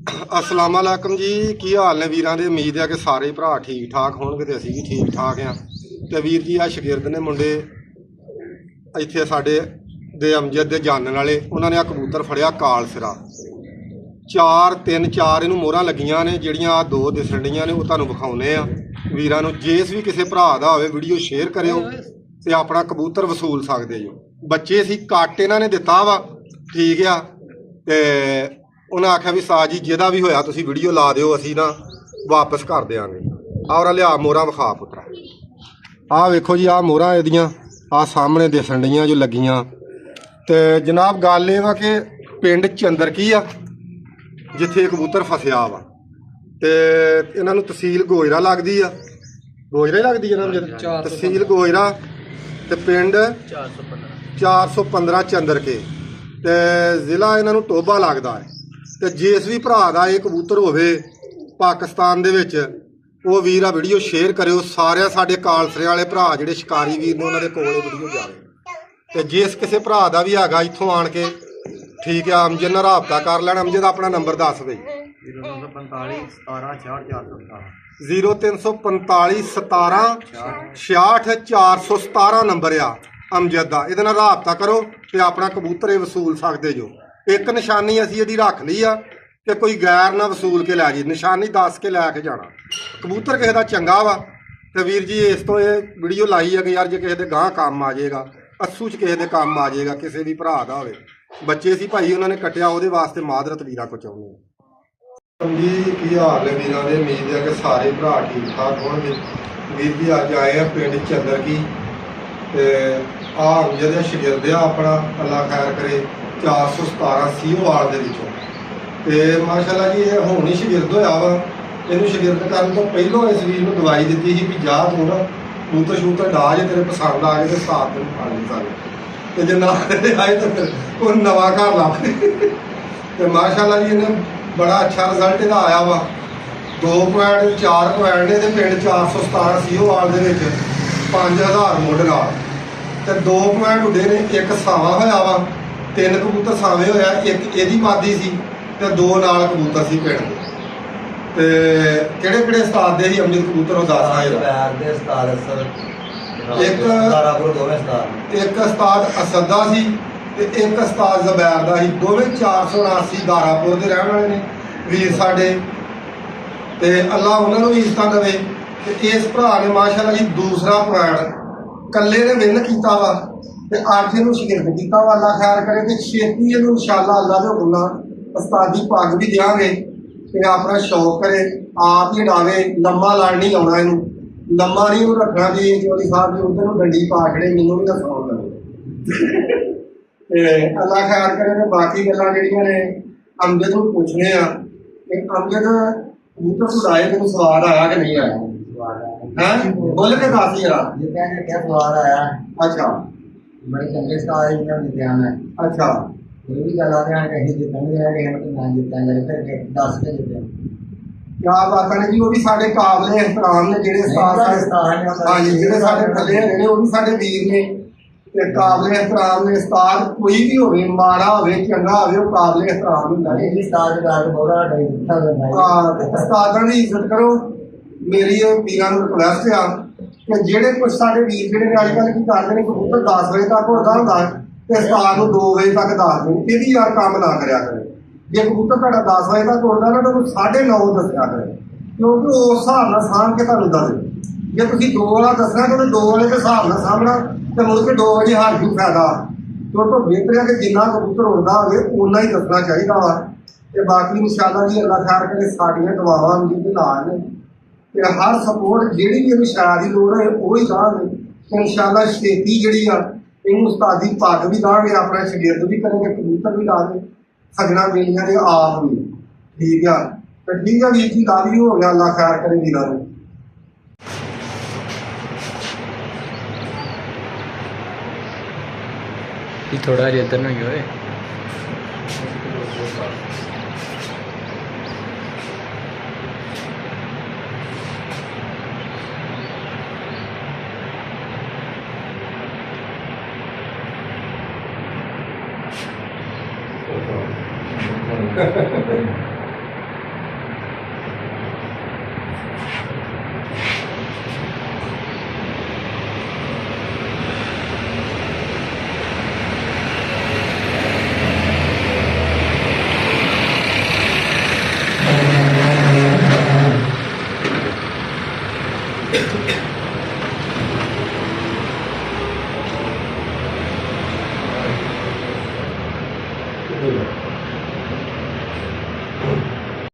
अस्सलाम वालेकुम जी। की हाल ने वीरां दे। उम्मीद है कि सारे भरा ठीक ठाक होणगे ते असीं भी ठीक ठाक हाँ। ते वीर जी आ शगिरद ने मुंडे इत्थे साडे दे अमजद दे जानने वाले, उन्होंने आ कबूतर फड़िया काल सिरा। तीन चार इनू मोहरां लगियां ने, जिहड़ियां आ दो दिसन डईयां ने, वो तुहानूं विखाउने आ वीरां नूं। जिस भी किसी भरा दा होवे वीडियो शेयर करियो ते अपना कबूतर वसूल सकदे जो। बच्चे असीं कट इन्हां ने दित्ता वा, ठीक आ। ते उन्हें आख्या भी साज जी जिहदा भी होया तुसीं वीडियो ला दिओ, असीं ना वापस कर देंगे। और लिया मोहरां विखा पुत्रा। आ वेखो जी, आ मोहरां इहदियां आ सामने दिसन डईयां जो लगियां। ते जनाब गल ये वा कि पिंड चंदरकी आ जिथे कबूतर फसिया वा। ते इन्हां नूं तहसील गोजरा लगदी आ, गोजरा ही लगदी है तहसील गोजरा। ते पिंड 415 चंदरके ते जिला इन्हां नूं टोबा लगदा है। ते जिस भी भरा दा ये कबूतर होवे पाकिस्तान दे विच, वो वीर आ वीडियो शेयर करियो। सारे साडे कालसरे वाले भरा जिहड़े शिकारी वीर ने, उन्हां दे कोल वीडियो जावे। ते जिस किसी भरा दा भी हैगा इत्थों आण के, ठीक है, अमजद नाल राबता कर लैण। अमजद अपना नंबर दस बई। 0345 17 66 417 नंबर आ अमजद का। ये राबता करो तो अपना कबूतर वसूल सकते जो। एक निशानी असी ये रख ली आ कि कोई गैर ना वसूल के लै जी। निशानी दस के लैके जाना। कबूतर किसी का चंगा वा तो वीर जी इस तो ये वीडियो लाई है कि यार जो किसी के गांह काम आ जाएगा, अस्सू च किसी के काम आ जाएगा, किसी भी भरा का हो बच्चे सी भाई उन्होंने कटिया, वो वास्ते मादरत वीर को चाहते जी। की हाल है वीर दे। उम्मीद है कि सारे भरा ठीक ठाक होंगे। वीर जी अज आए हैं पिंड चंदरकी। आ अमजद शगिरद आ अपना, अल्लाह खैर करे। 417 सीओवाल दे विचों ते माशाअल्लाह जी ये हुण ही शगिरद होया वा। इनू शगिरद करन तो पहलों इस वीर नूं दवाई दित्ती सी भी जा तूं ना कबूतर शबूतर डा जे तेरे पसंद आ गए तो साथ तेन फड़ नहीं सकते। तो जे ना आए तो फिर वो नवा घर लभ। तो माशाअल्लाह जी इन्हें बड़ा अच्छा रिजल्ट इहदा आया वा। 2.4 पॉइंट ने पिंड 417 सीओवाल दे विच 5000 मुੱਢ नाल ते 2 पॉइंट उडे ने। एक सावा होया वा, 3 कबूतर सावे होया, एक इहदी मादी सी ते 2 नाल कबूतर सी पिंड दे। ते किहड़े उस्ताद दे ही अमजद कबूतर वो दस आए एक उस्ताद असद दा सी ते एक उस्ताद ज़ुबैर दा ही। दोवें 479 दारापुर दे रहण वाले ने वीर साडे। ते अल्लाह उन्हां नूं इज्जतां देवे। ते इस भरा ने माशाअल्लाह जी दूसरा पॉइंट कल्ले ने विन कीता वा ते अज इहनूं शगिरद कीता वा। अल्लाह खैर करे ते छेती इहनूं इंशाअल्लाह अल्लाह दे हुक्म नाल उस्तादी पग भी देंगे ते अपना शौक करे आप ही डावे। लम्मा लड़ नहीं आना, इनू लम्मा नहीं इनू रखना जी। चौधरी साहब जी उधर डंडी पा खड़े, मैनू भी ना सुन लगे। अल्लाह खैर करे तो बाकी गल्लां जिहड़ियां ने अमजद नूं पुछने आ कि अमजद कबूतर उड़ाए तेन स्वाद आया कि नहीं आया? बोल के दस यार। क्या स्वाद आया? अच्छा बड़े चंगे स्टार जितने मैं। अच्छा कोई भी गल आते हैं कहीं जितने मैं जितना फिर 10 के जितने। क्या बात है जी। वो भी साढ़े काबले एहतराम ने जिहड़े उस्ताद। हाँ जी, जिहड़े साढ़े थल्ले हैगे ने वो भी साढ़े वीर ने ते काबले एहतराम ने। उस्ताद कोई भी होवे, माड़ा होवे चंगा होवे, वो काबले एहतराम हुंदा है। उस्तादां दी इज्जत करो। मेरी वीरां नूं रिक्वेस्ट आ कि जिहड़े कुछ साढ़े वीर जिहड़े ने अजकल की करदे ने कबूतर 10 बजे तक उड़दा हुंदा ते उस्ताद नूं 2 बजे तक दस देण। इहदी यार काम ना करिया करे। जे कबूतर तुहाडा 10 बजे तक उड़दा ना तो 9:30 दस्सिया करे, क्योंकि उस हिसाब नाल साਂਭ के तुहानूं दस्से। जे तुसीं 2 वाला दसना तो 2 वाले के हिसाब नाल साਂਭਣਾ ते मुड़ के 2 बजे हार भी फायदा। तो बेहतर है कि जिन्ना कबूतर उड़दा होवे उन्ना ही दसना चाहिदा वा। ते बाकी इंशाअल्लाह जी अल्लाह खैर करे साडियां दुआवां जिहदे नाल ने ते हर सपोर्ट जिहड़ी भी इहनूं शैर दी लोड़ होए वो ही दांगे। इंशाअल्लाह छेती जिहड़ी आ इहनूं उस्तादी पग भी दांगे, अपना शगिरद भी करेंगे, कबूतर भी लागे, सगना बेलियां ने आप भी। ठीक है तो ठीक है वीर जी, कल भी हो गया। अल्लाह खैर करे वीरां नूं। थोड़ा इधर ना गयो है। Ha ha ha.